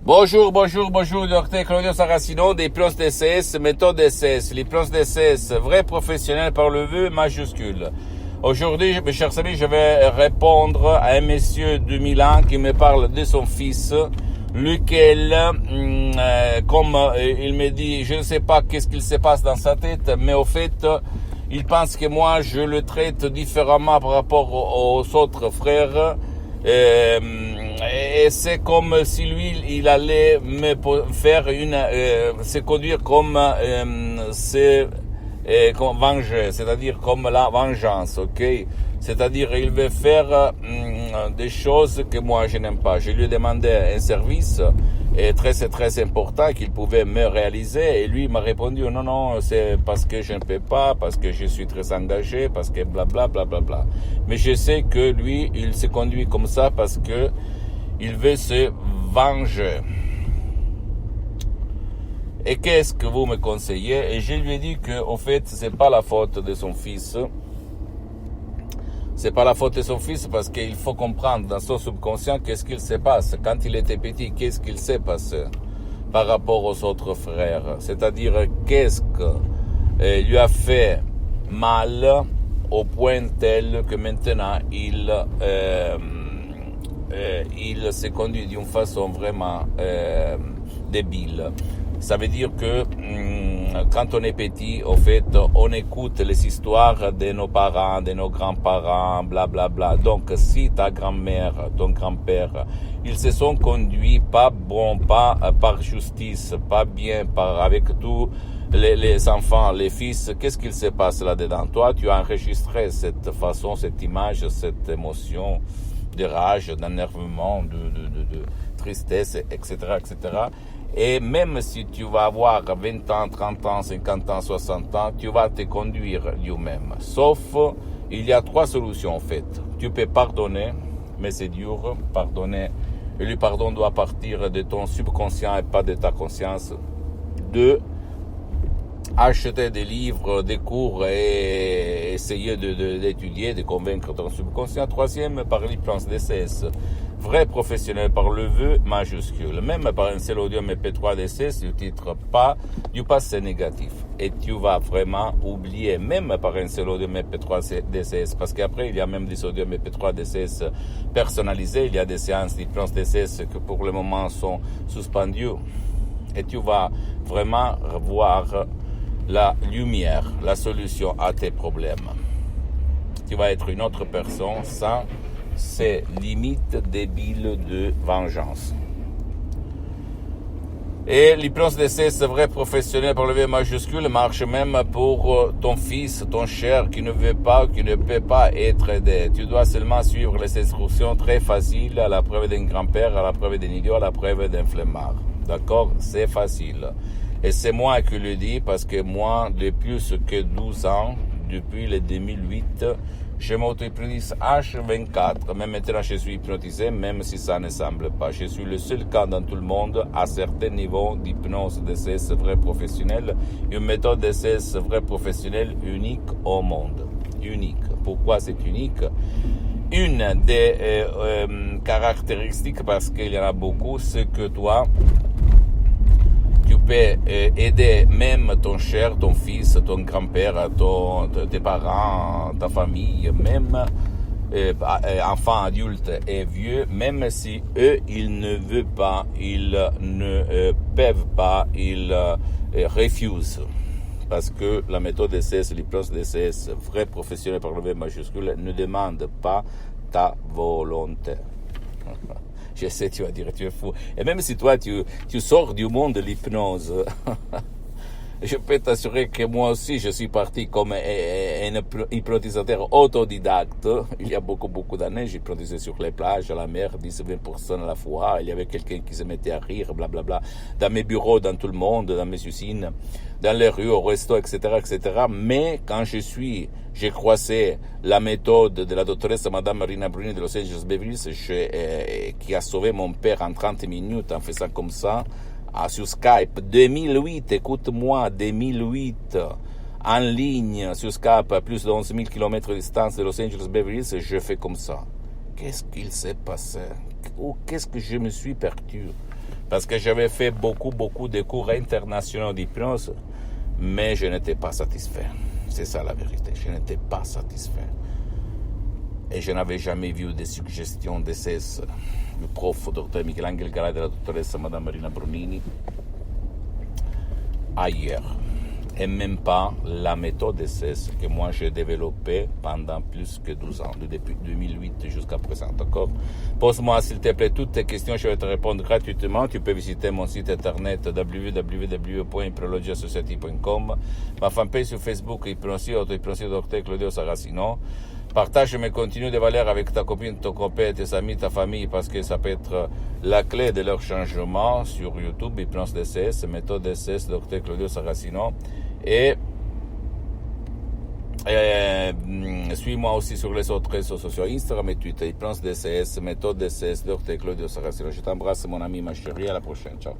Bonjour, docteur Claudio Saracino d'Hypnose DCS, méthode DCS, l'hypnose DCS, vrai professionnel par le vœu majuscule. Aujourd'hui, mes chers amis, je vais répondre à un monsieur de Milan qui me parle de son fils, lequel, comme il me dit, je ne sais pas qu'est-ce qu'il se passe dans sa tête, mais au fait, il pense que moi, je le traite différemment par rapport aux autres frères. Et c'est comme si lui, il allait me faire se conduire comme comme venger, c'est-à-dire comme la vengeance, ok? C'est-à-dire, il veut faire des choses que moi je n'aime pas. Je lui ai demandé un service très important qu'il pouvait me réaliser, et lui m'a répondu non, c'est parce que je ne peux pas, parce que je suis très engagé, parce que blablabla. Mais je sais que lui, il se conduit comme ça parce que il veut se venger. Et qu'est-ce que vous me conseillez? Et je lui ai dit que, au fait, c'est pas la faute de son fils. C'est pas la faute de son fils parce qu'il faut comprendre dans son subconscient qu'est-ce qu'il se passe. Quand il était petit, qu'est-ce qu'il s'est passé par rapport aux autres frères? C'est-à-dire, qu'est-ce que lui a fait mal au point tel que maintenant il se conduit d'une façon vraiment débile. Ça veut dire que quand on est petit, au fait, on écoute les histoires de nos parents, de nos grands-parents, blablabla. Donc, si ta grand-mère, ton grand-père, ils se sont conduits pas par justice, pas bien, avec tous les enfants, les fils, qu'est-ce qu'il se passe là-dedans? Toi, tu as enregistré cette façon, cette image, cette émotion de rage, d'énervement, de tristesse, etc. Et même si tu vas avoir 20 ans, 30 ans, 50 ans, 60 ans, tu vas te conduire lui-même. Sauf, il y a 3 solutions en fait. Tu peux pardonner, mais c'est dur, pardonner. Et le pardon doit partir de ton subconscient et pas de ta conscience. 2, acheter des livres, des cours et essayer d'étudier, de convaincre ton subconscient. 3e, par l'hypnose DCS. Vrai professionnel par le vœu majuscule. Même par un seul audio MP3 DCS, du titre pas du passé négatif. Et tu vas vraiment oublier, même par un seul audio MP3 DCS, parce qu'après, il y a même des audios MP3 DCS personnalisés. Il y a des séances d'hypnose DCS que pour le moment sont suspendues. Et tu vas vraiment voir la lumière, la solution à tes problèmes. Tu vas être une autre personne sans ces limites débiles de vengeance. Et l'hypnose DCS, vrai professionnel par le V majuscule, marche même pour ton fils, ton cher, qui ne veut pas, qui ne peut pas être aidé. Tu dois seulement suivre les instructions très faciles, à la preuve d'un grand-père, à la preuve d'un idiot, à la preuve d'un flemmard. D'accord? C'est facile. Et c'est moi qui le dis parce que moi, depuis plus que 12 ans, depuis le 2008, je m'auto-hypnotise H24. Même maintenant, je suis hypnotisé, même si ça ne semble pas. Je suis le seul cas dans tout le monde à certains niveaux d'hypnose DCS vrai professionnel. Une méthode DCS vrai professionnel unique au monde. Unique. Pourquoi c'est unique? Une des caractéristiques, parce qu'il y en a beaucoup, c'est que toi, tu peux aider même ton cher, ton fils, ton grand-père, tes parents, ta famille, même enfants, adultes et vieux, même si eux, ils ne veulent pas, ils ne peuvent pas, ils refusent. Parce que la méthode DCS, l'hypnose DCS, vrai professionnel par le V majuscule, ne demande pas ta volonté. Je sais, tu vas dire, tu es fou. Et même si toi, tu sors du monde de l'hypnose, je peux t'assurer que moi aussi, je suis parti comme un hypnotisateur autodidacte. Il y a beaucoup d'années, j'hypnotisais sur les plages, à la mer, 10-20 personnes à la fois. Il y avait quelqu'un qui se mettait à rire, blablabla. Dans mes bureaux, dans tout le monde, dans mes usines, dans les rues, au resto, etc. Mais quand j'ai croisé la méthode de la doctoresse Madame Marina Bruni de Los Angeles Beverly Hills, qui a sauvé mon père en 30 minutes en faisant comme ça, sur Skype, 2008, écoute-moi, 2008, en ligne, sur Skype, à plus de 11 000 km de distance de Los Angeles Beverly Hills, je fais comme ça. Qu'est-ce qu'il s'est passé? Ou qu'est-ce que je me suis perdu? Parce que j'avais fait beaucoup de cours internationaux d'hypnose, mais je n'étais pas satisfait. C'est ça la vérité, je n'étais pas satisfait. Et je n'avais jamais vu des suggestions DSS du prof Dr Michelangelo Galà et de la dottoressa Madame Marina Brunini ailleurs. Et même pas la méthode DSS que moi j'ai développée pendant plus que 12 ans, depuis 2008 jusqu'à présent, d'accord? Pose-moi s'il te plaît toutes tes questions, je vais te répondre gratuitement. Tu peux visiter mon site internet www.hypnologiassociative.com, ma fanpage sur Facebook, Hypnosie Dr Claudio Saracino. Partage mes contenus de valeur avec ta copine, ton copain, tes amis, ta famille, parce que ça peut être la clé de leur changement sur YouTube, Hypnose DSS, méthode DSS, Dr Claudio Saracino. Et suis-moi aussi sur les autres réseaux sociaux, Instagram et Twitter, Hypnose DSS, méthode DSS, Dr Claudio Saracino. Je t'embrasse mon ami, ma chérie, à la prochaine, ciao.